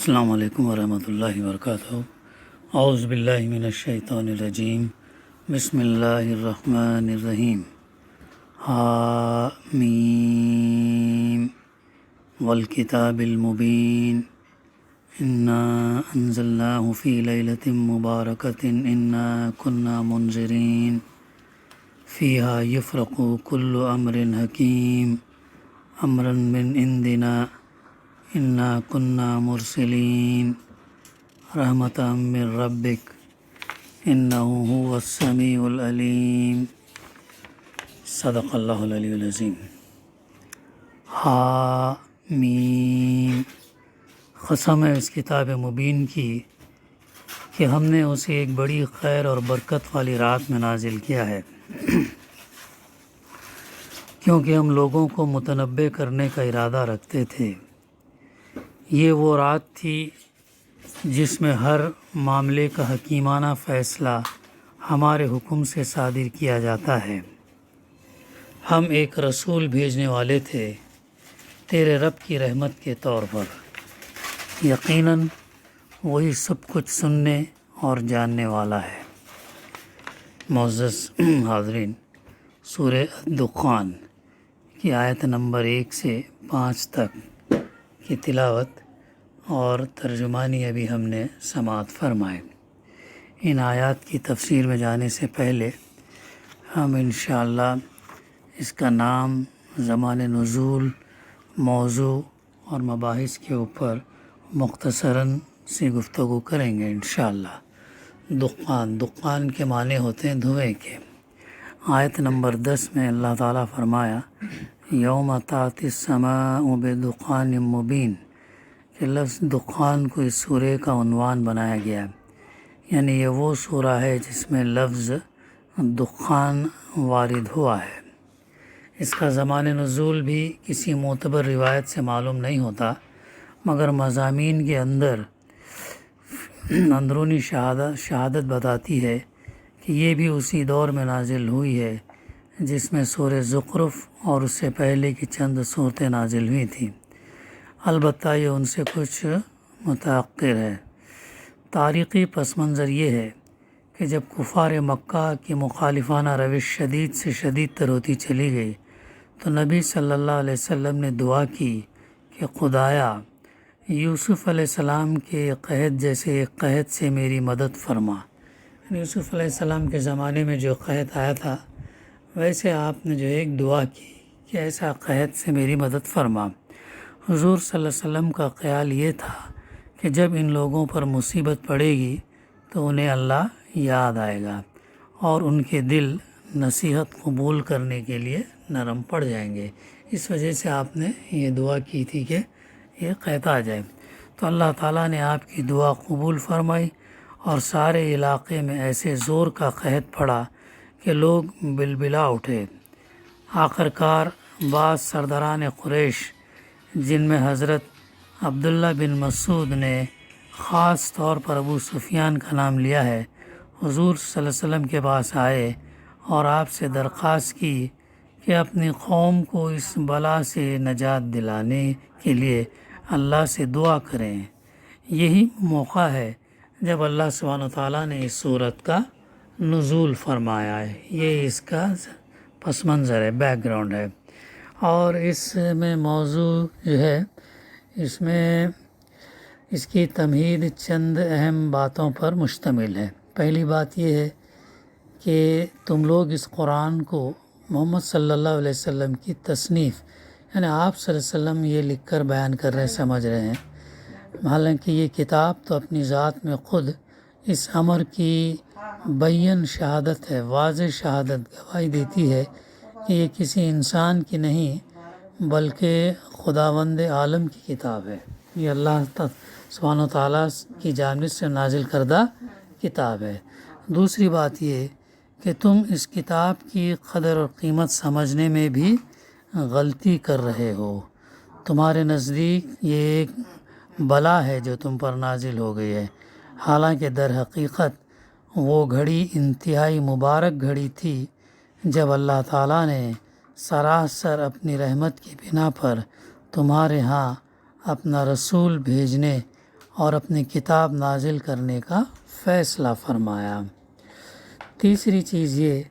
السلام علیکم ورحمۃ اللہ وبرکاتہ۔ اعوذ باللہ من الشیطان الرجیم، بسم اللہ الرحمن الرحیم۔ حامیم والکتاب المبین، انا انزلناہ فی لیلۃ مبارکۃ انا کنا منذرین فیہا یفرق کل امر حکیم امرا من عندنا انا کنا مرسلین رحمتا من ربک انہ هو السمیع العلیم۔ صدق اللہ العلی العظیم۔ حامیم، قسم ہے اس کتاب مبین کی کہ ہم نے اسے ایک بڑی خیر اور برکت والی رات میں نازل کیا ہے، کیونکہ ہم لوگوں کو متنبع کرنے کا ارادہ رکھتے تھے۔ یہ وہ رات تھی جس میں ہر معاملے کا حکیمانہ فیصلہ ہمارے حکم سے صادر کیا جاتا ہے۔ ہم ایک رسول بھیجنے والے تھے تیرے رب کی رحمت کے طور پر، یقیناً وہی سب کچھ سننے اور جاننے والا ہے۔ معزز حاضرین، سورہ الدخان کی آیت نمبر 1 سے 5 تک کی تلاوت اور ترجمانی ابھی ہم نے سماعت فرمائے۔ ان آیات کی تفسیر میں جانے سے پہلے ہم انشاءاللہ اس کا نام، زمان نزول، موضوع اور مباحث کے اوپر مختصراً سی گفتگو کریں گے انشاءاللہ۔ دخان کے معنی ہوتے ہیں دھوئیں کے۔ آیت نمبر 10 میں اللہ تعالیٰ فرمایا یوم تأتی السماء بدخان مبین، کہ لفظ دخان کو اس سورہ کا عنوان بنایا گیا، یعنی یہ وہ سورہ ہے جس میں لفظ دخان وارد ہوا ہے۔ اس کا زمان نزول بھی کسی معتبر روایت سے معلوم نہیں ہوتا، مگر مضامین کے اندرونی شہادت بتاتی ہے کہ یہ بھی اسی دور میں نازل ہوئی ہے جس میں سورہ زخرف اور اس سے پہلے کی چند صورتیں نازل ہوئی تھیں، البتہ یہ ان سے کچھ متأخر ہے۔ تاریخی پس منظر یہ ہے کہ جب کفار مکہ کی مخالفانہ روش شدید سے شدید تر ہوتی چلی گئی تو نبی صلی اللہ علیہ وسلم نے دعا کی کہ خدایا یوسف علیہ السلام کے قحط جیسے ایک قحط سے میری مدد فرما۔ یوسف علیہ السلام کے زمانے میں جو قحط آیا تھا، ویسے آپ نے جو ایک دعا کی کہ ایسا قحط سے میری مدد فرما۔ حضور صلی اللہ علیہ وسلم کا خیال یہ تھا کہ جب ان لوگوں پر مصیبت پڑے گی تو انہیں اللہ یاد آئے گا اور ان کے دل نصیحت قبول کرنے کے لیے نرم پڑ جائیں گے۔ اس وجہ سے آپ نے یہ دعا کی تھی کہ یہ قحط آ جائے، تو اللہ تعالیٰ نے آپ کی دعا قبول فرمائی اور سارے علاقے میں ایسے زور کا قحط پڑا کہ لوگ بلبلا اٹھے۔ آخرکار بعض سرداران قریش، جن میں حضرت عبداللہ بن مسعود نے خاص طور پر ابو سفیان کا نام لیا ہے، حضور صلی اللہ علیہ وسلم کے پاس آئے اور آپ سے درخواست کی کہ اپنی قوم کو اس بلا سے نجات دلانے کے لیے اللہ سے دعا کریں۔ یہی موقع ہے جب اللہ سبحانہ وتعالیٰ نے اس سورت کا نزول فرمایا ہے۔ یہ اس کا پس منظر ہے، بیک گراؤنڈ ہے، اور اس میں موضوع جو ہے، اس میں اس کی تمہید چند اہم باتوں پر مشتمل ہے۔ پہلی بات یہ ہے کہ تم لوگ اس قرآن کو محمد صلی اللہ علیہ وسلم کی تصنیف، یعنی آپ صلی اللہ علیہ وسلم یہ لکھ کر بیان کر رہے سمجھ رہے ہیں، حالانکہ یہ کتاب تو اپنی ذات میں خود اس امر کی بین شہادت ہے، واضح شہادت گواہی دیتی ہے کہ یہ کسی انسان کی نہیں بلکہ خداوند عالم کی کتاب ہے۔ یہ اللہ سبحانہ وتعالیٰ کی جانب سے نازل کردہ کتاب ہے۔ دوسری بات یہ کہ تم اس کتاب کی قدر اور قیمت سمجھنے میں بھی غلطی کر رہے ہو۔ تمہارے نزدیک یہ ایک بلا ہے جو تم پر نازل ہو گئی ہے، حالانکہ در حقیقت وہ گھڑی انتہائی مبارک گھڑی تھی جب اللہ تعالیٰ نے سراسر اپنی رحمت کی بنا پر تمہارے ہاں اپنا رسول بھیجنے اور اپنی کتاب نازل کرنے کا فیصلہ فرمایا۔ تیسری چیز یہ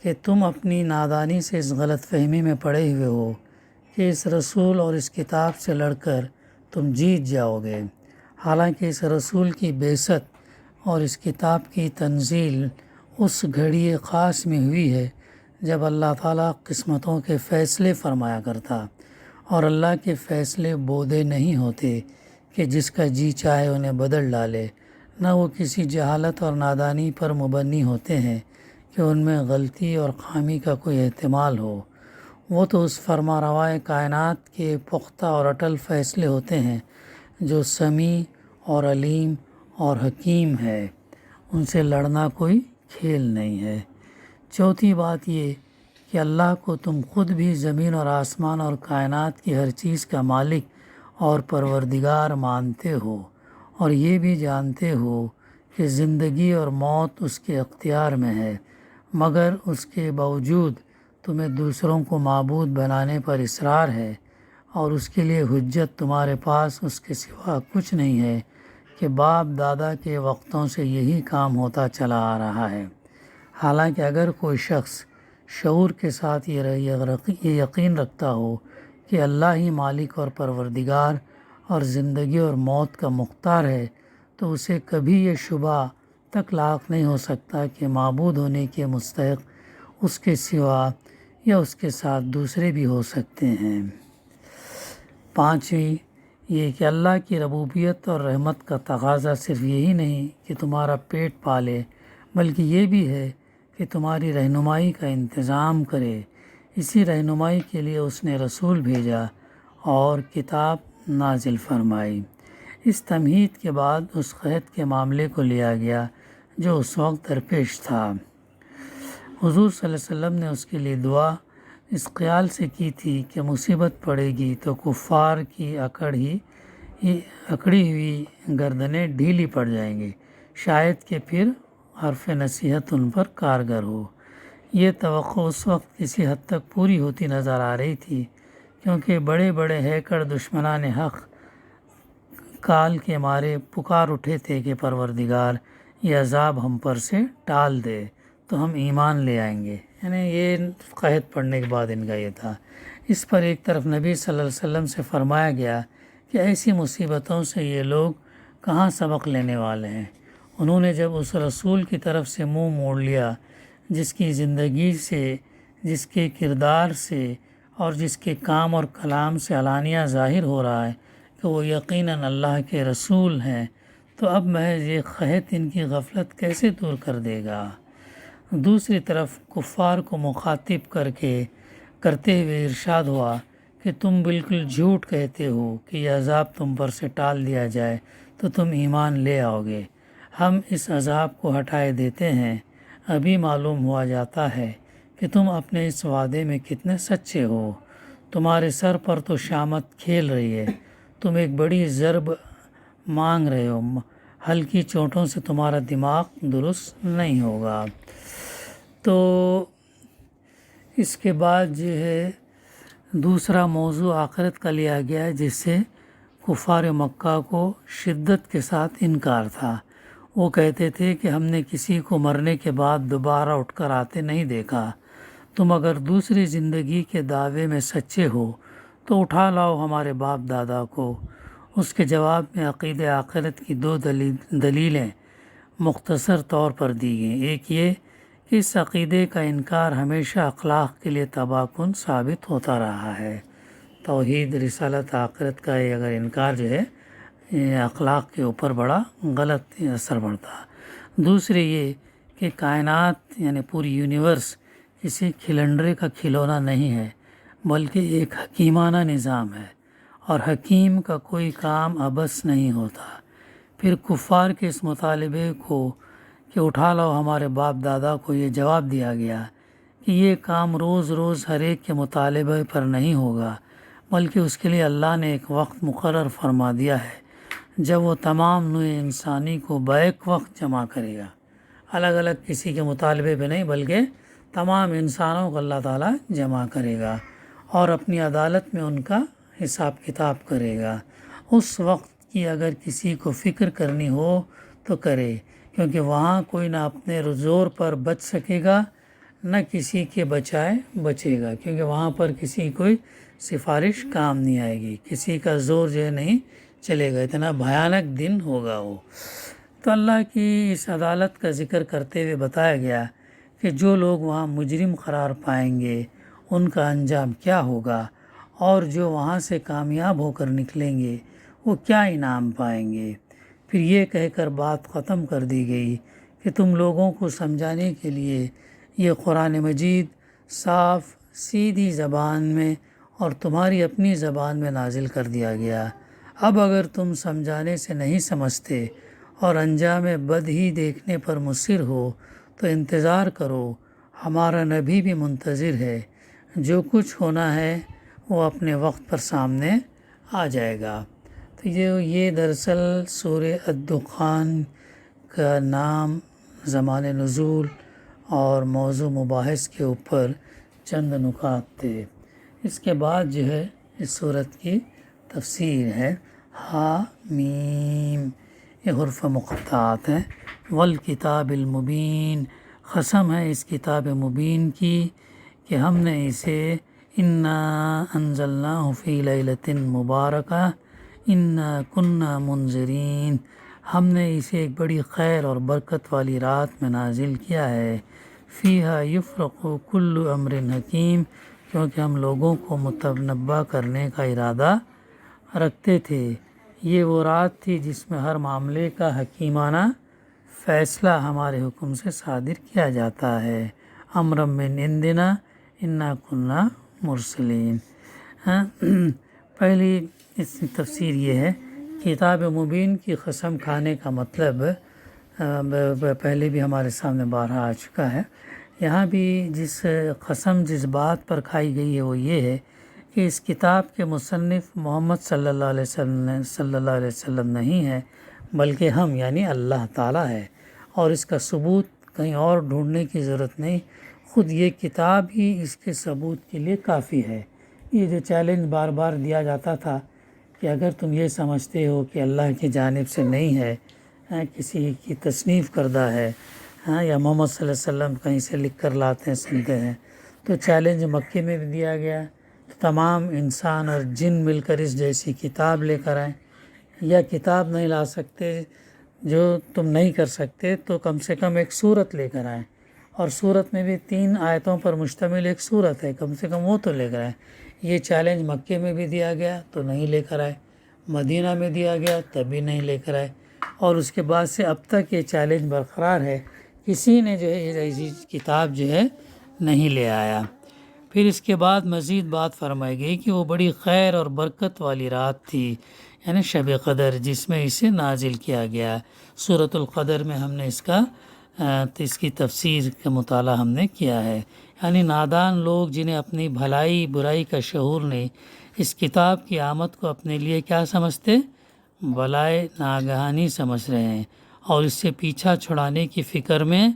کہ تم اپنی نادانی سے اس غلط فہمی میں پڑے ہوئے ہو کہ اس رسول اور اس کتاب سے لڑ کر تم جیت جاؤ گے، حالانکہ اس رسول کی بعثت اور اس کتاب کی تنزیل اس گھڑی خاص میں ہوئی ہے جب اللہ تعالیٰ قسمتوں کے فیصلے فرمایا کرتا، اور اللہ کے فیصلے بودے نہیں ہوتے کہ جس کا جی چاہے انہیں بدل ڈالے، نہ وہ کسی جہالت اور نادانی پر مبنی ہوتے ہیں کہ ان میں غلطی اور خامی کا کوئی احتمال ہو۔ وہ تو اس فرما روائے کائنات کے پختہ اور اٹل فیصلے ہوتے ہیں جو سمیع اور علیم اور حکیم ہے، ان سے لڑنا کوئی کھیل نہیں ہے۔ چوتھی بات یہ کہ اللہ کو تم خود بھی زمین اور آسمان اور کائنات کی ہر چیز کا مالک اور پروردگار مانتے ہو، اور یہ بھی جانتے ہو کہ زندگی اور موت اس کے اختیار میں ہے، مگر اس کے باوجود تمہیں دوسروں کو معبود بنانے پر اصرار ہے، اور اس کے لیے حجت تمہارے پاس اس کے سوا کچھ نہیں ہے کہ باپ دادا کے وقتوں سے یہی کام ہوتا چلا آ رہا ہے۔ حالانکہ اگر کوئی شخص شعور کے ساتھ یہ یقین رکھتا ہو کہ اللہ ہی مالک اور پروردگار اور زندگی اور موت کا مختار ہے، تو اسے کبھی یہ شبہ تک لاحق نہیں ہو سکتا کہ معبود ہونے کے مستحق اس کے سوا یا اس کے ساتھ دوسرے بھی ہو سکتے ہیں۔ پانچویں یہ کہ اللہ کی ربوبیت اور رحمت کا تقاضا صرف یہی نہیں کہ تمہارا پیٹ پالے، بلکہ یہ بھی ہے کہ تمہاری رہنمائی کا انتظام کرے۔ اسی رہنمائی کے لیے اس نے رسول بھیجا اور کتاب نازل فرمائی۔ اس تمہید کے بعد اس قحط کے معاملے کو لیا گیا جو اس وقت درپیش تھا۔ حضور صلی اللہ علیہ وسلم نے اس کے لیے دعا اس خیال سے کی تھی کہ مصیبت پڑے گی تو کفار کی اکڑی ہوئی گردنیں ڈھیلی پڑ جائیں گی، شاید کہ پھر حرف نصیحت ان پر کارگر ہو۔ یہ توقع اس وقت کسی حد تک پوری ہوتی نظر آ رہی تھی، کیونکہ بڑے بڑے ہیکڑ دشمنان حق کال کے مارے پکار اٹھے تھے کہ پروردگار یہ عذاب ہم پر سے ٹال دے تو ہم ایمان لے آئیں گے، یعنی یہ قحط پڑنے کے بعد ان کا یہ تھا۔ اس پر ایک طرف نبی صلی اللہ علیہ وسلم سے فرمایا گیا کہ ایسی مصیبتوں سے یہ لوگ کہاں سبق لینے والے ہیں۔ انہوں نے جب اس رسول کی طرف سے منہ موڑ لیا جس کی زندگی سے، جس کے کردار سے اور جس کے کام اور کلام سے علانیہ ظاہر ہو رہا ہے کہ وہ یقیناً اللہ کے رسول ہیں، تو اب محض یہ قحط ان کی غفلت کیسے دور کر دے گا؟ دوسری طرف کفار کو مخاطب کرتے ہوئے ارشاد ہوا کہ تم بالکل جھوٹ کہتے ہو کہ یہ عذاب تم پر سے ٹال دیا جائے تو تم ایمان لے آؤ گے۔ ہم اس عذاب کو ہٹائے دیتے ہیں، ابھی معلوم ہوا جاتا ہے کہ تم اپنے اس وعدے میں کتنے سچے ہو۔ تمہارے سر پر تو شامت کھیل رہی ہے، تم ایک بڑی ضرب مانگ رہے ہو، ہلکی چوٹوں سے تمہارا دماغ درست نہیں ہوگا۔ تو اس کے بعد جو ہے دوسرا موضوع آخرت کا لیا گیا ہے، جس سے کفار مکہ کو شدت کے ساتھ انکار تھا۔ وہ کہتے تھے کہ ہم نے کسی کو مرنے کے بعد دوبارہ اٹھ کر آتے نہیں دیکھا، تم اگر دوسری زندگی کے دعوے میں سچے ہو تو اٹھا لاؤ ہمارے باپ دادا کو۔ اس کے جواب میں عقید آخرت کی دو دلیلیں مختصر طور پر دی گئیں۔ ایک یہ کہ اس عقیدے کا انکار ہمیشہ اخلاق کے لیے تباہ کن ثابت ہوتا رہا ہے، توحید، رسالت، آخرت کا اگر انکار جو ہے اخلاق کے اوپر بڑا غلط اثر پڑتا۔ دوسری یہ کہ کائنات یعنی پوری یونیورس کسی کھلنڈرے کا کھلونا نہیں ہے، بلکہ ایک حکیمانہ نظام ہے، اور حکیم کا کوئی کام عبث نہیں ہوتا۔ پھر کفار کے اس مطالبے کو کہ اٹھا لاؤ ہمارے باپ دادا کو، یہ جواب دیا گیا کہ یہ کام روز روز ہر ایک کے مطالبے پر نہیں ہوگا، بلکہ اس کے لیے اللہ نے ایک وقت مقرر فرما دیا ہے جب وہ تمام نوع انسانی کو بیک وقت جمع کرے گا۔ الگ الگ کسی کے مطالبے پہ نہیں، بلکہ تمام انسانوں کو اللہ تعالیٰ جمع کرے گا اور اپنی عدالت میں ان کا حساب کتاب کرے گا۔ اس وقت کی اگر کسی کو فکر کرنی ہو تو کرے، کیونکہ وہاں کوئی نہ اپنے زور پر بچ سکے گا نہ کسی کے بچے گا، کیونکہ وہاں پر کسی کوئی سفارش کام نہیں آئے گی، کسی کا زور جو ہے نہیں چلے گا، اتنا بھیانک دن ہوگا وہ۔ تو اللہ کی اس عدالت کا ذکر کرتے ہوئے بتایا گیا کہ جو لوگ وہاں مجرم قرار پائیں گے ان کا انجام کیا ہوگا، اور جو وہاں سے کامیاب ہو کر نکلیں گے وہ کیا انعام پائیں گے۔ پھر یہ کہہ کر بات ختم کر دی گئی کہ تم لوگوں کو سمجھانے کے لیے یہ قرآن مجید صاف سیدھی زبان میں اور تمہاری اپنی زبان میں نازل کر دیا گیا۔ اب اگر تم سمجھانے سے نہیں سمجھتے اور انجام بد ہی دیکھنے پر مصر ہو تو انتظار کرو، ہمارا نبی بھی منتظر ہے، جو کچھ ہونا ہے وہ اپنے وقت پر سامنے آ جائے گا۔ تو یہ دراصل سورہ الدخان کا نام، زمان نزول اور موضوع مباحث کے اوپر چند نکات تھے۔ اس کے بعد جو ہے اس سورت کی تفسیر ہے۔ حامیم، یہ حروف مقطعات ہیں۔ والکتاب المبین، قسم ہے اس کتاب مبین کی کہ ہم نے اسے انا انزلناہ فی لیلۃ مبارکہ انا کنا منذرین، ہم نے اسے ایک بڑی خیر اور برکت والی رات میں نازل کیا ہے۔ فیہا یفرق کل امر حکیم، کیونکہ ہم لوگوں کو متنبہ کرنے کا ارادہ رکھتے تھے۔ یہ وہ رات تھی جس میں ہر معاملے کا حکیمانہ فیصلہ ہمارے حکم سے صادر کیا جاتا ہے۔ امرا من عندنا انا کنا مرسلین۔ پہلی اس کی تفسیر یہ ہے، کتاب مبین کی قسم کھانے کا مطلب پہلے بھی ہمارے سامنے بارہا آ چکا ہے۔ یہاں بھی جس بات پر کھائی گئی ہے وہ یہ ہے کہ اس کتاب کے مصنف محمد صلی اللہ علیہ وسلم نہیں ہے، بلکہ ہم یعنی اللہ تعالیٰ ہے، اور اس کا ثبوت کہیں اور ڈھونڈنے کی ضرورت نہیں، خود یہ کتاب ہی اس کے ثبوت کے لیے کافی ہے۔ یہ جو چیلنج بار بار دیا جاتا تھا کہ اگر تم یہ سمجھتے ہو کہ اللہ کی جانب سے نہیں ہے، کسی کی تصنیف کردہ ہے، یا محمد صلی اللہ علیہ وسلم کہیں سے لکھ کر لاتے ہیں سنتے ہیں، تو چیلنج مکے میں بھی دیا گیا کہ تمام انسان اور جن مل کر اس جیسی کتاب لے کر آئیں، یا کتاب نہیں لا سکتے جو تم نہیں کر سکتے تو کم سے کم ایک سورت لے کر آئیں، اور سورت میں بھی 3 آیتوں پر مشتمل ایک سورت ہے، کم سے کم وہ تو لے کر آئیں۔ یہ چیلنج مکے میں بھی دیا گیا تو نہیں لے کر آئے، مدینہ میں دیا گیا تب بھی نہیں لے کر آئے، اور اس کے بعد سے اب تک یہ چیلنج برقرار ہے، کسی نے جو ہے ایسی کتاب جو ہے نہیں لے آیا۔ پھر اس کے بعد مزید بات فرمائی گئی کہ وہ بڑی خیر اور برکت والی رات تھی، یعنی شب قدر، جس میں اسے نازل کیا گیا۔ سورۃ القدر میں ہم نے اس کی تفسیر کا مطالعہ ہم نے کیا ہے، یعنی نادان لوگ جنہیں اپنی بھلائی برائی کا شعور نہیں، اس کتاب کی آمد کو اپنے لیے کیا سمجھتے؟ بلائے ناگہانی سمجھ رہے ہیں، اور اس سے پیچھا چھڑانے کی فکر میں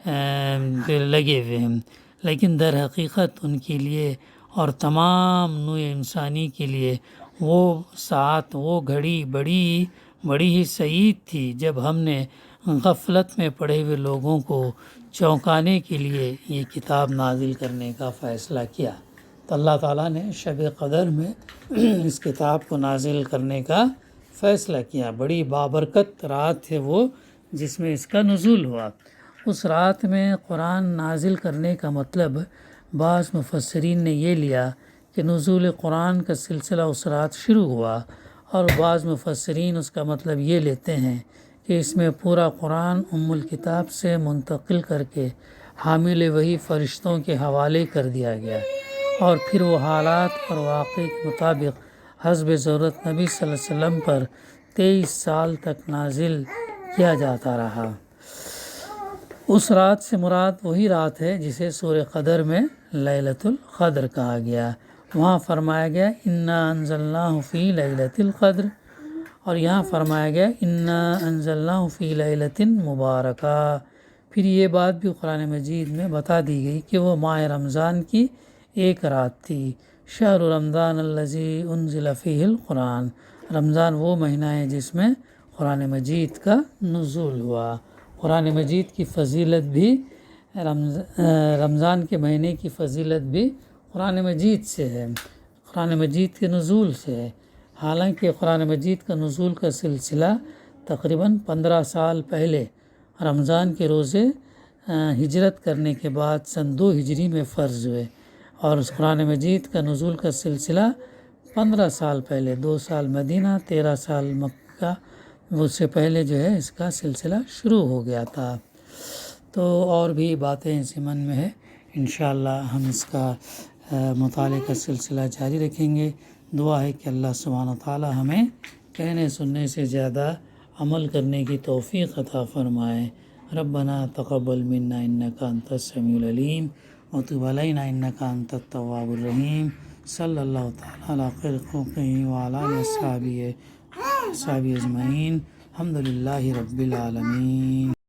لگے ہوئے ہیں، لیکن در حقیقت ان کے لیے اور تمام نوع انسانی کے لیے وہ ساعت، وہ گھڑی بڑی ہی سعید تھی جب ہم نے غفلت میں پڑے ہوئے لوگوں کو چونکانے کے لیے یہ کتاب نازل کرنے کا فیصلہ کیا۔ تو اللہ تعالیٰ نے شب قدر میں اس کتاب کو نازل کرنے کا فیصلہ کیا۔ بڑی بابرکت رات ہے وہ جس میں اس کا نزول ہوا۔ اس رات میں قرآن نازل کرنے کا مطلب بعض مفسرین نے یہ لیا کہ نزول قرآن کا سلسلہ اس رات شروع ہوا، اور بعض مفسرین اس کا مطلب یہ لیتے ہیں کہ اس میں پورا قرآن ام الکتاب سے منتقل کر کے حامل وحی فرشتوں کے حوالے کر دیا گیا، اور پھر وہ حالات اور واقعے کے مطابق حسب ضرورت نبی صلی اللہ علیہ وسلم پر 23 سال تک نازل کیا جاتا رہا۔ اس رات سے مراد وہی رات ہے جسے سورہ قدر میں لیلۃ القدر کہا گیا۔ وہاں فرمایا گیا انا انزلناہ فی لیلۃ القدر، اور یہاں فرمایا گیا انا انزلناہ فی لیلۃ مبارکہ۔ پھر یہ بات بھی قرآن مجید میں بتا دی گئی کہ وہ ماہ رمضان کی ایک رات تھی، شہر رمضان الذی انزل فیہ القرآن، رمضان وہ مہینہ ہے جس میں قرآن مجید کا نزول ہوا۔ قرآن مجید کی فضیلت بھی رمضان کے مہینے کی فضیلت بھی قرآن مجید سے ہے، قرآن مجید کے نزول سے ہے۔ حالانکہ قرآن مجید کا نزول کا سلسلہ تقریباً 15 سال پہلے رمضان کے روزے ہجرت کرنے کے بعد سن 2 ہجری میں فرض ہوئے، اور اس قرآن مجید کا نزول کا سلسلہ 15 سال پہلے، 2 سال مدینہ، 13 سال مکہ، اس سے پہلے جو ہے اس کا سلسلہ شروع ہو گیا تھا۔ تو اور بھی باتیں اس ضمن میں ہے، انشاءاللہ ہم اس کا مطالعے کا سلسلہ جاری رکھیں گے۔ دعا ہے کہ اللہ سبحانہ و تعالی ہمیں کہنے سننے سے زیادہ عمل کرنے کی توفیق عطا فرمائے۔ ربنا تقبل منا انک انت السمیع العلیم وتب علینا انک انت التواب الرحیم۔ صلی اللہ تعالی علی خیر خلقہ وعلی آلہ وصحبہ اجمعین۔ الحمد للہ رب العالمین۔